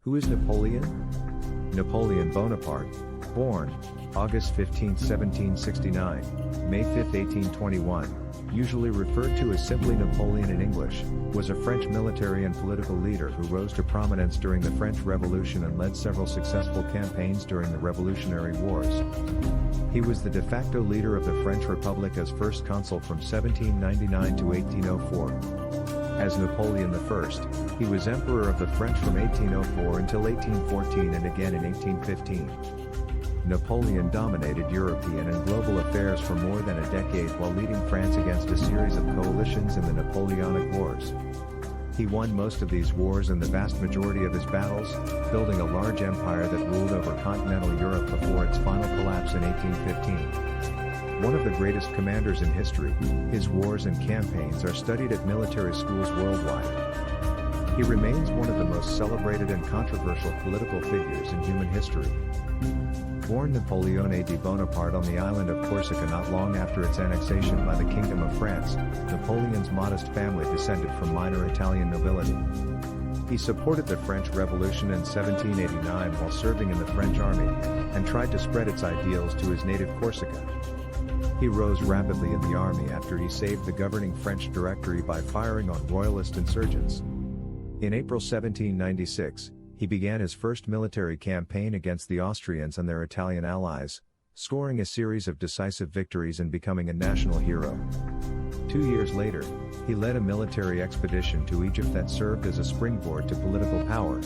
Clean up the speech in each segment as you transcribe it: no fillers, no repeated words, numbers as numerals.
Who is Napoleon? Napoleon Bonaparte, born August 15, 1769, May 5, 1821, usually referred to as simply Napoleon in English, was a French military and political leader who rose to prominence during the French Revolution and led several successful campaigns during the Revolutionary Wars. He was the de facto leader of the French Republic as First Consul from 1799 to 1804. As Napoleon I, he was Emperor of the French from 1804 until 1814 and again in 1815. Napoleon dominated European and global affairs for more than a decade while leading France against a series of coalitions in the Napoleonic Wars. He won most of these wars and the vast majority of his battles, building a large empire that ruled over continental Europe before its final collapse in 1815. One of the greatest commanders in history, his wars and campaigns are studied at military schools worldwide. He remains one of the most celebrated and controversial political figures in human history. Born Napoleon Bonaparte on the island of Corsica not long after its annexation by the Kingdom of France, Napoleon's modest family descended from minor Italian nobility. He supported the French Revolution in 1789 while serving in the French army, and tried to spread its ideals to his native Corsica. He rose rapidly in the army after he saved the governing French Directory by firing on royalist insurgents. In April 1796, he began his first military campaign against the Austrians and their Italian allies, scoring a series of decisive victories and becoming a national hero. 2 years later, he led a military expedition to Egypt that served as a springboard to political power.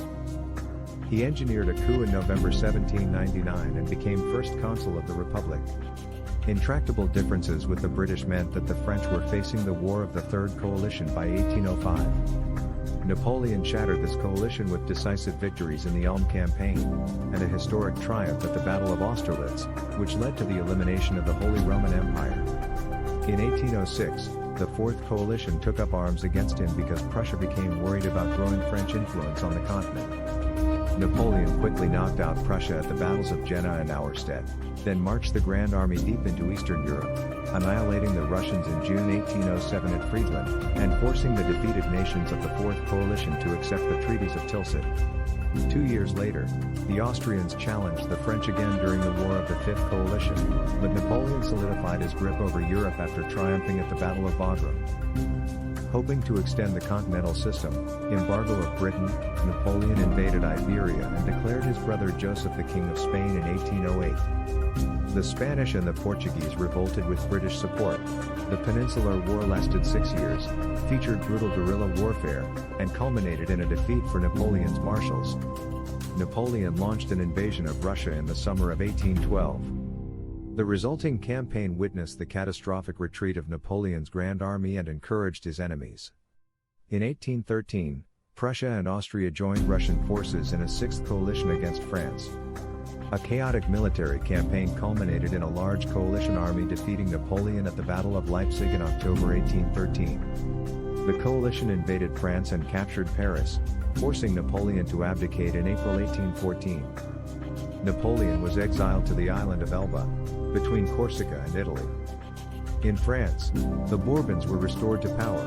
He engineered a coup in November 1799 and became First Consul of the Republic. Intractable differences with the British meant that the French were facing the War of the Third Coalition by 1805. Napoleon shattered this coalition with decisive victories in the Ulm campaign, and a historic triumph at the Battle of Austerlitz, which led to the elimination of the Holy Roman Empire. In 1806, the Fourth Coalition took up arms against him because Prussia became worried about growing French influence on the continent. Napoleon quickly knocked out Prussia at the battles of Jena and Auerstedt, then marched the Grand Army deep into Eastern Europe, annihilating the Russians in June 1807 at Friedland, and forcing the defeated nations of the Fourth Coalition to accept the treaties of Tilsit. 2 years later, the Austrians challenged the French again during the War of the Fifth Coalition, but Napoleon solidified his grip over Europe after triumphing at the Battle of Wagram. Hoping to extend the continental system, embargo of Britain, Napoleon invaded Iberia and declared his brother Joseph the King of Spain in 1808. The Spanish and the Portuguese revolted with British support. The Peninsular War lasted 6 years, featured brutal guerrilla warfare, and culminated in a defeat for Napoleon's marshals. Napoleon launched an invasion of Russia in the summer of 1812. The resulting campaign witnessed the catastrophic retreat of Napoleon's Grand Army and encouraged his enemies. In 1813, Prussia and Austria joined Russian forces in a sixth coalition against France. A chaotic military campaign culminated in a large coalition army defeating Napoleon at the Battle of Leipzig in October 1813. The coalition invaded France and captured Paris, forcing Napoleon to abdicate in April 1814. Napoleon was exiled to the island of Elba, between Corsica and Italy. In France, the Bourbons were restored to power.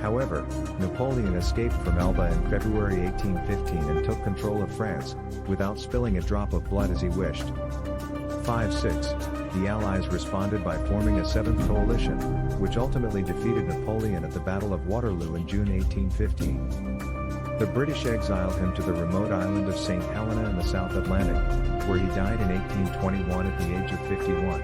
However, Napoleon escaped from Elba in February 1815 and took control of France, without spilling a drop of blood as he wished. 5-6, the Allies responded by forming a seventh coalition, which ultimately defeated Napoleon at the Battle of Waterloo in June 1815. The British exiled him to the remote island of St. Helena in the South Atlantic, where he died in 1821 at the age of 51.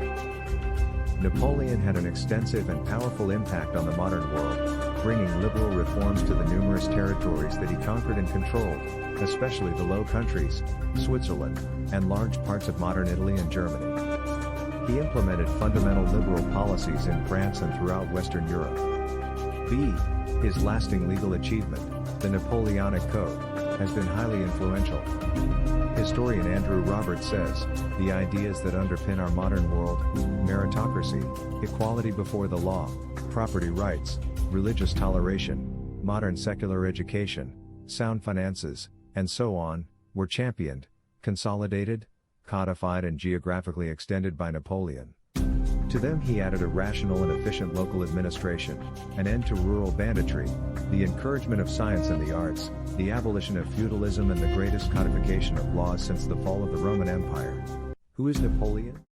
Napoleon had an extensive and powerful impact on the modern world, bringing liberal reforms to the numerous territories that he conquered and controlled, especially the Low Countries, Switzerland, and large parts of modern Italy and Germany. He implemented fundamental liberal policies in France and throughout Western Europe. His lasting legal achievement, the Napoleonic Code, has been highly influential. Historian Andrew Roberts says, the ideas that underpin our modern world, meritocracy, equality before the law, property rights, religious toleration, modern secular education, sound finances, and so on, were championed, consolidated, codified and geographically extended by Napoleon. To them he added a rational and efficient local administration, an end to rural banditry, the encouragement of science and the arts, the abolition of feudalism and the greatest codification of laws since the fall of the Roman Empire. Who is Napoleon?